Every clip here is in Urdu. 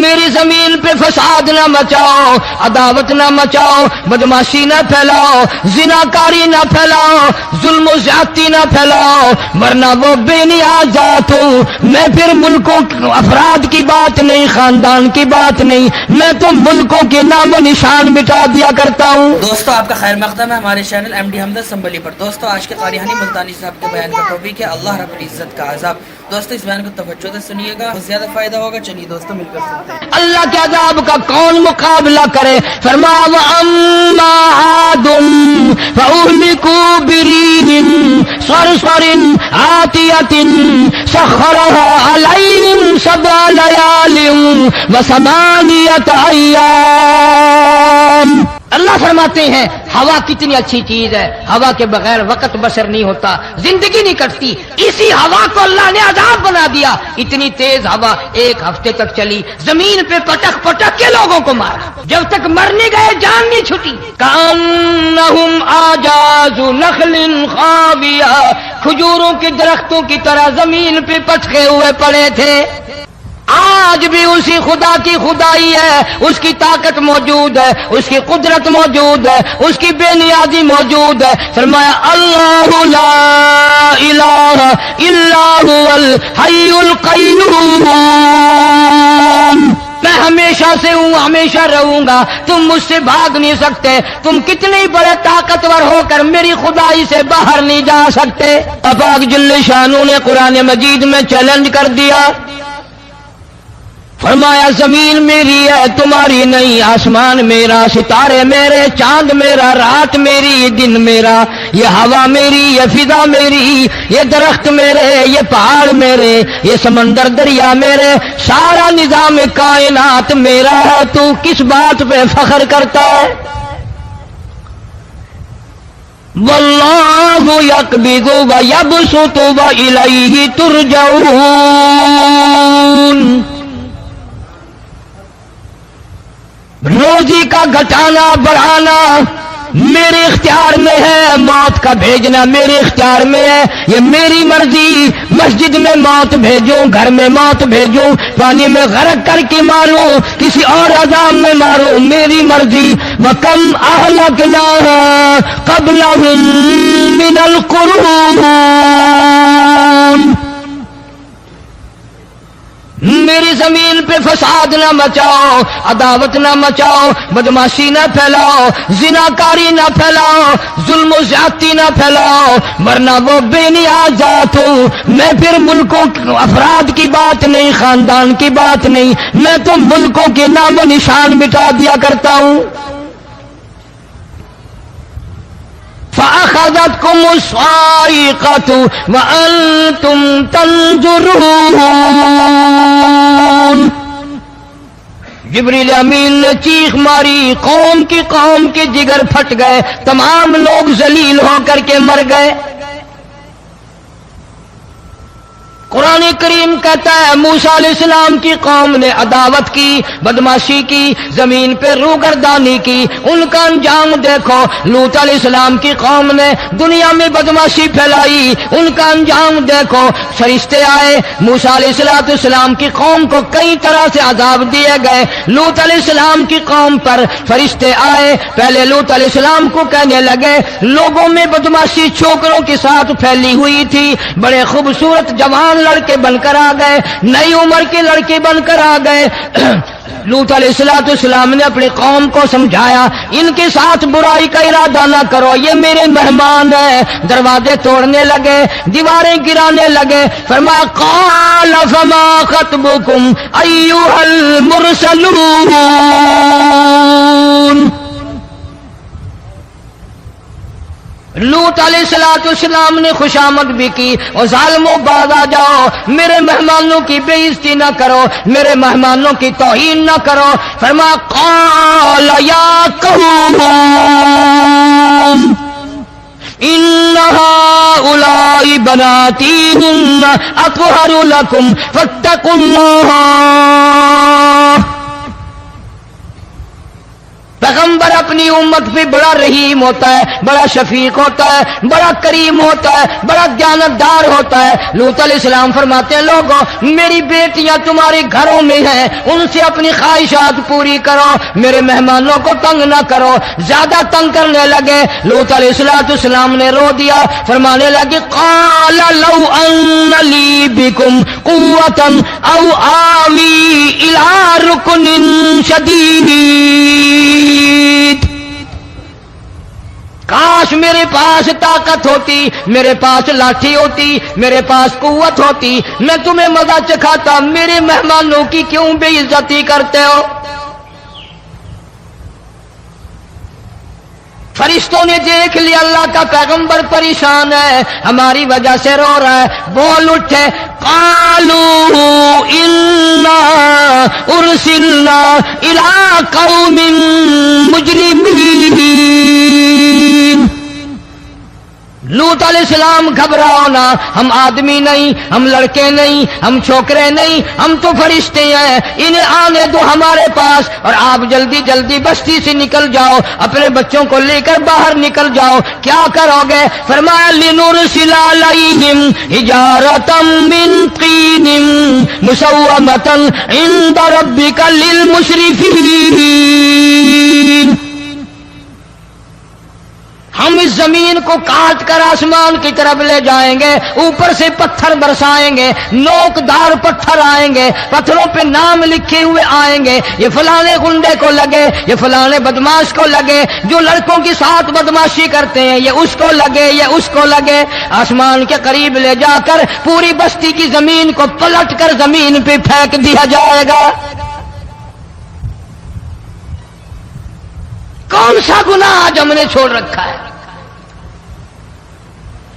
میری زمین پہ فساد نہ مچاؤ، عداوت نہ مچاؤ، بدماشی نہ پھیلاؤ، زناکاری نہ پھیلاؤ، ظلم و زیادتی نہ پھیلاؤ، ورنہ وہ بے نیاز ذات ہوں۔ میں پھر ملکوں افراد کی بات نہیں، خاندان کی بات نہیں، میں تو ملکوں کے نام و نشان مٹا دیا کرتا ہوں۔ دوستو آپ کا خیر مقدم ہے ہمارے چینل ایم ڈی حمدرد سنبھلی پر۔ دوستو آج کے قاریانی ملتانی صاحب کے بیان کا ٹاپک ہے اللہ رب العزت کا عذاب۔ دوستو اس بیان کو توجہ سے سنیے گا، بہت زیادہ فائدہ ہوگا۔ چلیے دوستو مل کر سنتے ہیں۔ اللہ کے عذاب کا کون مقابلہ کرے؟ فرمایا وَأَمَّا عَادٌ فَأُهْلِكُوا بِرِيحٍ صَرْصَرٍ عَاتِيَةٍ سَخَّرَهَا عَلَيْهِمْ سَبْعَ لَيَالٍ وَثَمَانِيَةَ أَيَّامٍ۔ اللہ فرماتے ہیں ہوا کتنی اچھی چیز ہے، ہوا کے بغیر وقت بسر نہیں ہوتا، زندگی نہیں کٹتی۔ اسی ہوا کو اللہ نے عذاب بنا دیا۔ اتنی تیز ہوا ایک ہفتے تک چلی، زمین پہ پٹک پٹک کے لوگوں کو مارا، جب تک مر نہیں گئے جان نہیں چھٹی۔ کأنہم اعجاز نخل خاویہ، کھجوروں کے درختوں کی طرح زمین پہ پچکے ہوئے پڑے تھے۔ آج بھی اسی خدا کی خدائی ہے، اس کی طاقت موجود ہے، اس کی قدرت موجود ہے، اس کی بے نیازی موجود ہے۔ فرمایا اللہ لا الہ الا هو الحی القیوم، میں ہمیشہ سے ہوں، ہمیشہ رہوں گا، تم مجھ سے بھاگ نہیں سکتے، تم کتنے بڑے طاقتور ہو کر میری خدائی سے باہر نہیں جا سکتے۔ پاک جل شانہ نے قرآن مجید میں چیلنج کر دیا، فرمایا زمین میری ہے تمہاری نہیں، آسمان میرا، ستارے میرے، چاند میرا، رات میری، دن میرا، یہ ہوا میری، یہ فضا میری، یہ درخت میرے، یہ پہاڑ میرے، یہ سمندر دریا میرے، سارا نظام کائنات میرا ہے، تو کس بات پہ فخر کرتا ہے؟ واللہ یقبض ویبسط والیہ ترجعون۔ روزی کا گھٹانا بڑھانا میرے اختیار میں ہے، موت کا بھیجنا میرے اختیار میں ہے، یہ میری مرضی۔ مسجد میں موت بھیجوں، گھر میں موت بھیجوں، پانی میں غرق کر کے ماروں، کسی اور عذاب میں ماروں، میری مرضی۔ وَكَمْ أَهْلَكْنَا قَبْلَهُم مِّنَ الْقُرُونِ، میری زمین پہ فساد نہ مچاؤ، عداوت نہ مچاؤ، بدماشی نہ پھیلاؤ، زناکاری نہ پھیلاؤ، ظلم و زیادتی نہ پھیلاؤ، ورنہ وہ بے نیاز ذات ہوں۔ میں پھر ملکوں افراد کی بات نہیں، خاندان کی بات نہیں، میں تو ملکوں کے نام و نشان مٹا دیا کرتا ہوں۔ فَأَخَذَتْكُمُ الصَّاعِقَةُ وَأَنْتُمْ تَنظُرُونَ۔ جبریل امین نے چیخ ماری، قوم کے جگر پھٹ گئے، تمام لوگ ذلیل ہو کر کے مر گئے۔ قرآن کریم کہتا ہے موسیٰ علیہ السلام کی قوم نے عداوت کی، بدماشی کی، زمین پہ روگردانی کی، ان کا انجام دیکھو۔ لوط علیہ السلام کی قوم نے دنیا میں بدماشی پھیلائی، ان کا انجام دیکھو۔ فرشتے آئے، موسیٰ علیہ السلام کی قوم کو کئی طرح سے عذاب دیے گئے۔ لوط علیہ السلام کی قوم پر فرشتے آئے، پہلے لوط علیہ السلام کو کہنے لگے، لوگوں میں بدماشی چھوکروں کے ساتھ پھیلی ہوئی تھی، بڑے خوبصورت جوان لڑکے بن کر آ گئے، نئی عمر کے لڑکے بن کر آ گئے۔ لوط علیہ السلام نے اپنی قوم کو سمجھایا، ان کے ساتھ برائی کا ارادہ نہ کرو، یہ میرے مہمان ہیں۔ دروازے توڑنے لگے، دیواریں گرانے لگے۔ فرمایا قال فما خطبكم ایھا المرسلون۔ لوط علیہ السلام نے خوشامد بھی کی، اور ظالموں باز آ جاؤ، میرے مہمانوں کی بے عزتی نہ کرو، میرے مہمانوں کی توہین نہ کرو۔ فرمایا قال یا قوم ان هؤلاء بناتی هن اطہر لکم فاتقوا اللہ۔ پیغمبر اپنے اپنی امت پہ بڑا رحیم ہوتا ہے, بڑا شفیق ہوتا ہے, بڑا کریم ہوتا ہے, بڑا دیانتدار ہوتا ہے. لوط علیہ السلام فرماتے ہیں لوگوں میری بیٹیاں تمہارے گھروں میں ہیں, ان سے اپنی خواہشات پوری کرو, میرے مہمانوں کو تنگ نہ کرو. زیادہ تنگ کرنے لگے. لوط علیہ السلام نے رو دیا, فرمانے لگے قال لو ان لی بکم قوة او آوی الی رکن شدید, کاش میرے پاس طاقت ہوتی, میرے پاس لاٹھی ہوتی, میرے پاس قوت ہوتی, میں تمہیں مزہ چکھاتا. میرے مہمانوں کی کیوں بے عزتی کرتے ہو؟ فرشتوں نے دیکھ لیا اللہ کا پیغمبر پریشان ہے, ہماری وجہ سے رو رہا ہے. بول اٹھے قالوا انا ارسلنا الى قوم مجرمین. لوط علیہ السلام گھبراؤ نہ, ہم آدمی نہیں, ہم لڑکے نہیں, ہم چھوکرے نہیں, ہم تو فرشتے ہیں, انہیں آنے دو ہمارے پاس, اور آپ جلدی جلدی بستی سے نکل جاؤ, اپنے بچوں کو لے کر باہر نکل جاؤ. کیا کرو گے؟ فرمایا لنرسل علیہم حجارۃ من طین مسومۃ عند ربک للمسرفین. ہم اس زمین کو کاٹ کر آسمان کی طرف لے جائیں گے, اوپر سے پتھر برسائیں گے, نوکدار پتھر آئیں گے, پتھروں پہ نام لکھے ہوئے آئیں گے, یہ فلانے گنڈے کو لگے, یہ فلانے بدماش کو لگے, جو لڑکوں کے ساتھ بدماشی کرتے ہیں یہ اس کو لگے, یہ اس کو لگے. آسمان کے قریب لے جا کر پوری بستی کی زمین کو پلٹ کر زمین پہ پھینک دیا جائے گا. کون سا گناہ آج ہم نے چھوڑ رکھا ہے؟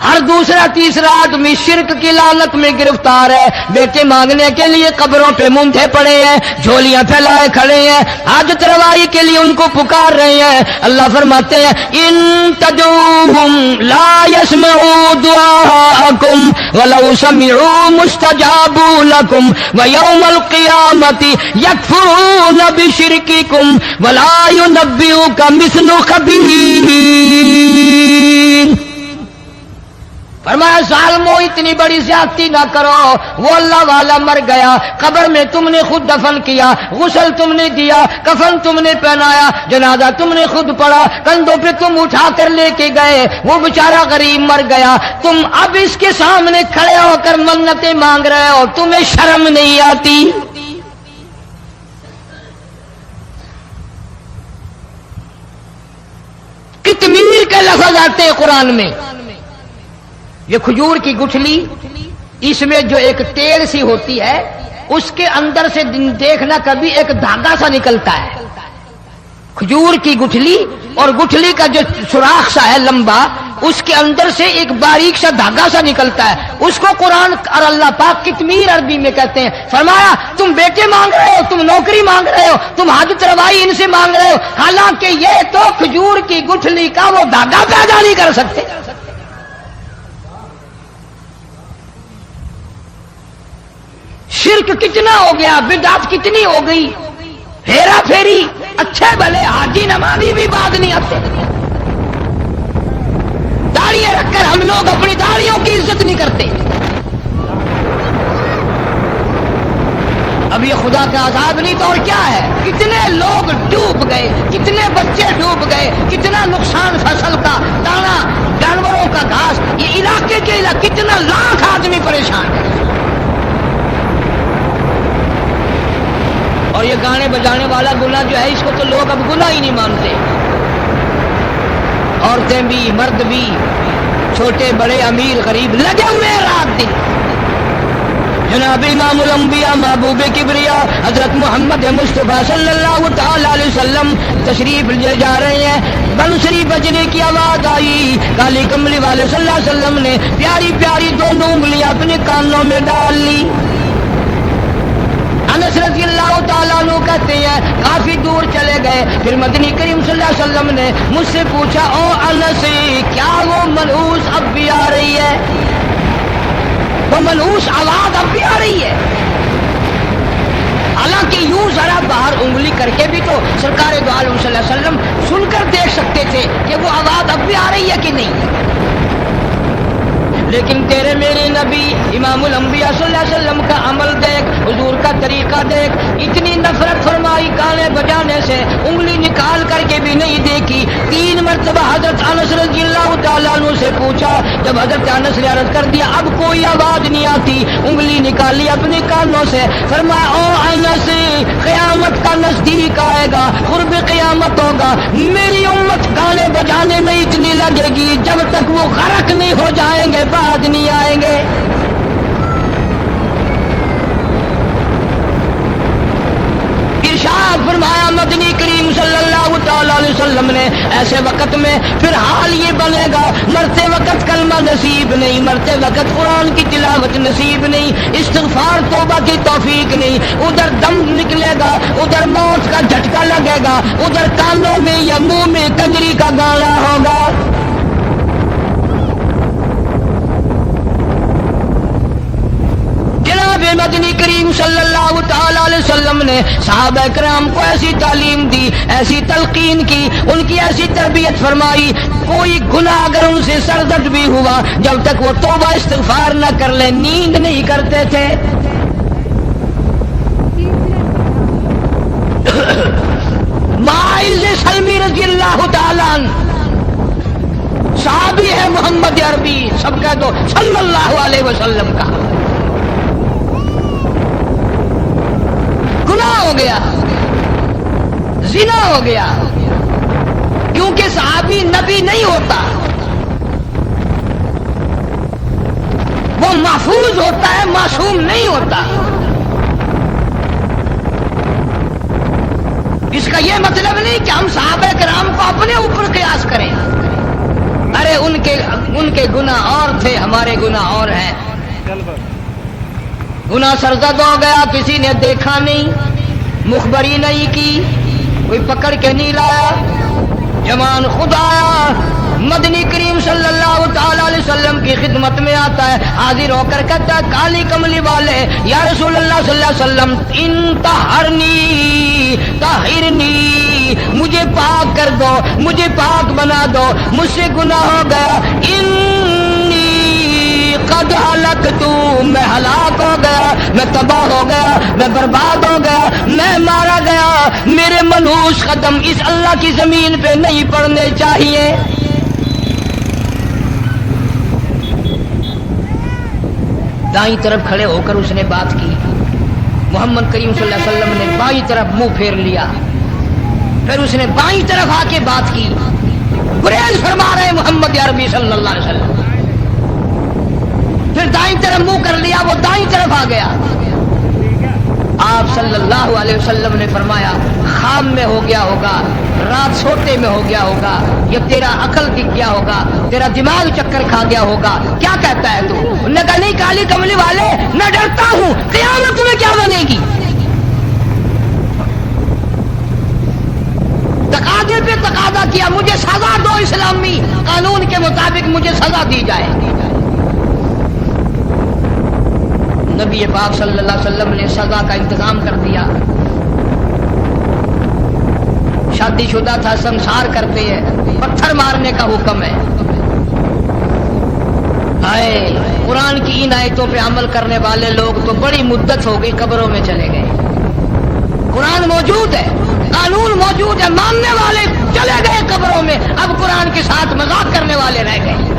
ہر دوسرا تیسرا آدمی شرک کی لعنت میں گرفتار ہے. بیٹے مانگنے کے لیے قبروں پہ مونڈھے پڑے ہیں, جھولیاں پھیلائے کھڑے ہیں, حاجت روائی کے لیے ان کو پکار رہے ہیں. اللہ فرماتے ہیں ان تدعوہم لا يسمعوا دعاءکم ولو سمعوا مستجابوا لکم ویوم القیامت یکفرون بشرککم ولا ینبئک مثل خبیر. فرمایا ظالمو اتنی بڑی زیادتی نہ کرو, وہ اللہ والا مر گیا, قبر میں تم نے خود دفن کیا, غسل تم نے دیا, کفن تم نے پہنایا, جنازہ تم نے خود پڑھا, کندھوں پہ تم اٹھا کر لے کے گئے, وہ بیچارہ غریب مر گیا. تم اب اس کے سامنے کھڑے ہو کر منتیں مانگ رہے ہو, تمہیں شرم نہیں آتی؟ کتمیر کے لفظ آتے ہیں قرآن میں. یہ کھجور کی گٹھلی, اس میں جو ایک تیل سی ہوتی ہے, اس کے اندر سے دیکھنا کبھی ایک دھاگا سا نکلتا ہے. کھجور کی گٹھلی, اور گٹھلی کا جو سوراخ سا ہے لمبا, اس کے اندر سے ایک باریک سا دھاگا سا نکلتا ہے. اس کو قرآن اور اللہ پاک کتمیر عربی میں کہتے ہیں. فرمایا تم بیٹے مانگ رہے ہو, تم نوکری مانگ رہے ہو, تم حاجت روائی ان سے مانگ رہے ہو, حالانکہ یہ تو کھجور کی گٹھلی کا وہ دھاگا پیدا نہیں کر سکتے. شرک کتنا ہو گیا, بدعت کتنی ہو گئی, ہیرا پھیری. اچھے بھلے حاجی نمازی بھی بات نہیں آتے. داڑیاں رکھ کر ہم لوگ اپنی داڑیوں کی عزت نہیں کرتے. اب یہ خدا کا عذاب نہیں تو اور کیا ہے؟ کتنے لوگ ڈوب گئے, کتنے بچے ڈوب گئے, کتنا نقصان فصل کا, دانا, جانوروں کا گھاس, یہ علاقے کے کتنا لاکھ آدمی پریشان ہے. اور یہ گانے بجانے والا گناہ جو ہے, اس کو تو لوگ اب گناہ ہی نہیں مانتے. عورتیں بھی, مرد بھی, چھوٹے بڑے, امیر غریب لگے ہوئے رات دن. جناب امام الانبیاء محبوب کبریا حضرت محمد مصطفیٰ صلی اللہ تعالی علیہ وسلم تشریف لے جا رہے ہیں. بنسری بجنے کی آواز آئی, کالی کملی والے صلی اللہ علیہ وسلم نے پیاری پیاری دونوں انگلیاں اپنے کانوں میں ڈال لی. انس رضی اللہ تعالیٰ عنہ کہتے ہیں کافی دور چلے گئے, پھر مدنی کریم صلی اللہ علیہ وسلم نے مجھ سے پوچھا, او انس کیا وہ منحوس اب بھی آ رہی ہے؟ وہ منحوس آواز اب بھی آ رہی ہے؟ حالانکہ یوں ذرا باہر انگلی کر کے بھی تو تو سرکار دو عالم صلی اللہ علیہ وسلم سن کر دیکھ سکتے تھے کہ وہ آواز اب بھی آ رہی ہے کہ نہیں. لیکن تیرے میرے نبی امام الانبیاء صلی اللہ علیہ وسلم کا عمل دیکھ, حضور کا طریقہ دیکھ, اتنی نفرت فرمائی گانے بجانے سے, انگلی نکال کر کے بھی نہیں دیکھی. 3 مرتبہ حضرت انس رضی اللہ تعالیٰ عنہ سے پوچھا, جب حضرت انس نے عرض کر دیا اب کوئی آواز نہیں آتی, انگلی نکالی اپنے کانوں سے, فرمایا او انس, قیامت کا نزدیک آئے گا, قرب قیامت ہوگا, میری امت گانے بجانے میں اتنی لگے گی جب تک وہ غرق نہیں ہو جائیں گے بعد نہیں آئیں گے. ارشاد فرمایا مدنی کریم صلی اللہ تعالی علیہ وسلم نے, ایسے وقت میں پھر حال یہ بنے گا, مرتے وقت کلمہ نصیب نہیں, مرتے وقت قرآن کی تلاوت نصیب نہیں, استغفار توبہ کی توفیق نہیں, ادھر دم نکلے گا, ادھر موت کا جھٹکا لگے گا, ادھر کانوں میں یا منہ میں کنجری کا گانا ہوگا. مدنی کریم صلی اللہ تعالی علیہ وسلم نے صحابہ کرام کو ایسی تعلیم دی, ایسی تلقین کی, ان کی ایسی تربیت فرمائی, کوئی گناہ اگر ان سے سرزد بھی ہوا جب تک وہ توبہ استغفار نہ کر لیں نیند نہیں کرتے تھے. مائز سلمی رضی اللہ تعالیٰ صحابی ہے محمد عربی, سب کہہ دو صلی اللہ علیہ وسلم کا. گناہ ہو گیا, زنا ہو گیا, کیونکہ صحابی نبی نہیں ہوتا, وہ محفوظ ہوتا ہے, معصوم نہیں ہوتا. اس کا یہ مطلب نہیں کہ ہم صحابہ کرام کو اپنے اوپر قیاس کریں. ارے ان کے گناہ اور تھے, ہمارے گناہ اور ہیں. گناہ سرزد ہو گیا, کسی نے دیکھا نہیں, مخبری نہیں کی, کوئی پکڑ کے نہیں لایا, جوان خود آیا, مدنی کریم صلی اللہ تعالی علیہ وسلم کی خدمت میں آتا ہے, حاضر ہو کر کہتا ہے کالی کملی والے یا رسول اللہ صلی اللہ علیہ وسلم انطہرنی طہرنی, مجھے پاک کر دو, مجھے پاک بنا دو, مجھ سے گناہ ہو گیا. قد ہلکت, میں ہلاک ہو گیا, میں تباہ ہو گیا, میں برباد ہو گیا, میں مارا گیا, میرے منحوس قدم اس اللہ کی زمین پہ نہیں پڑنے چاہیے. دائیں طرف کھڑے ہو کر اس نے بات کی, محمد کریم صلی اللہ علیہ وسلم نے بائیں طرف منہ پھیر لیا, پھر اس نے بائیں طرف آ کے بات کی. گریز فرما رہے محمد عربی صلی اللہ علیہ وسلم, پھر دائیں طرف منہ کر لیا, وہ دائیں طرف آ گیا. آپ صلی اللہ علیہ وسلم نے فرمایا خواب میں ہو گیا ہوگا, رات سوتے میں ہو گیا ہوگا, یا تیرا عقل دکھ گیا ہوگا, تیرا دماغ چکر کھا گیا ہوگا, کیا کہتا ہے تو؟ انہوں نے کہا نہیں کالی کملی والے, میں ڈرتا ہوں قیامت میں کیا بنے گی. تقاضے پہ تقاضا کیا, مجھے سزا دو, اسلامی قانون کے مطابق مجھے سزا دی جائے. نبی پاک صلی اللہ علیہ وسلم نے سزا کا انتظام کر دیا. شادی شدہ تھا, سنسار کرتے ہیں, پتھر مارنے کا حکم ہے. ہائے, قرآن کی ان آیتوں پہ عمل کرنے والے لوگ تو بڑی مدت ہو گئی قبروں میں چلے گئے. قرآن موجود ہے, قانون موجود ہے, ماننے والے چلے گئے قبروں میں, اب قرآن کے ساتھ مذاق کرنے والے رہ گئے.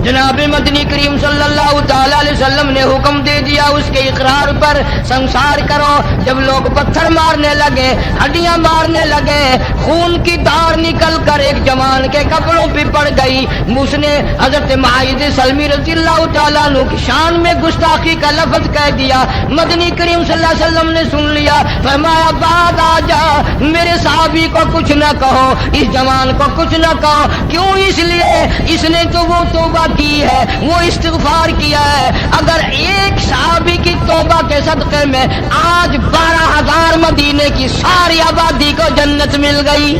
جناب مدنی کریم صلی اللہ تعالی علیہ وسلم نے حکم دے دیا اس کے اقرار پر سنسار کرو. جب لوگ پتھر مارنے لگے, ہڈیاں مارنے لگے, خون کی دھار نکل کر ایک جوان کے کپڑوں پہ پڑ گئی, اس نے حضرت معاذ سلمی رضی اللہ تعالیٰ عنہ کی شان میں گستاخی کا لفظ کہہ دیا. مدنی کریم صلی اللہ علیہ وسلم نے سن لیا, فرمایا بعد آ جا, میرے صحابی کو کچھ نہ کہو, اس جوان کو کچھ نہ کہو. کیوں؟ اس لیے اس نے تو وہ توبہ کی ہے, وہ استغفار کیا ہے. اگر ایک صحابی کی توبہ کے صدقے میں آج 12,000 مدینے کی ساری آبادی کو جنت مل گئی.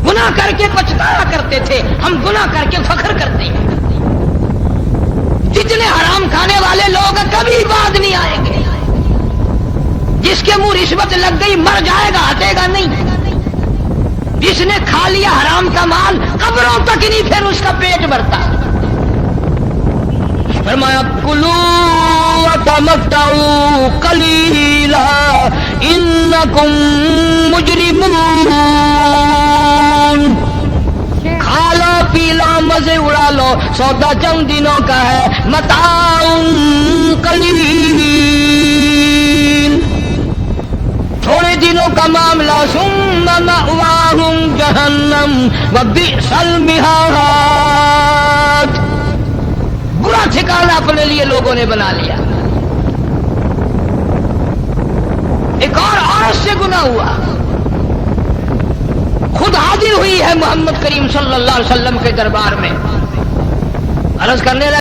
گناہ کر کے پچھتایا کرتے تھے, ہم گناہ کر کے فخر کرتے ہیں. جتنے حرام کھانے والے ہوگا کبھی بعد نہیں آئیں گے. جس کے منہ رشوت لگ گئی مر جائے گا, ہٹے گا نہیں. جس نے کھا لیا حرام کا مال قبروں تک نہیں پھر اس کا پیٹ بھرتا. فرمایا کلو وتمتعوا قلیلا انکم مجرمون. کھا لو پی لو مزے اڑا لو, سودا چند دنوں کا ہے. متاع قلیل, تھوڑے دنوں کا معاملہ. ثم مأواہم جہنم وبئس المہاد. برا ٹھکانہ اپنے لیے لوگوں نے بنا لیا. ایک اور عورت سے گناہ ہوا, خود حاضر ہوئی ہے محمد کریم صلی اللہ علیہ وسلم کے دربار میں, عرض کرنے لگا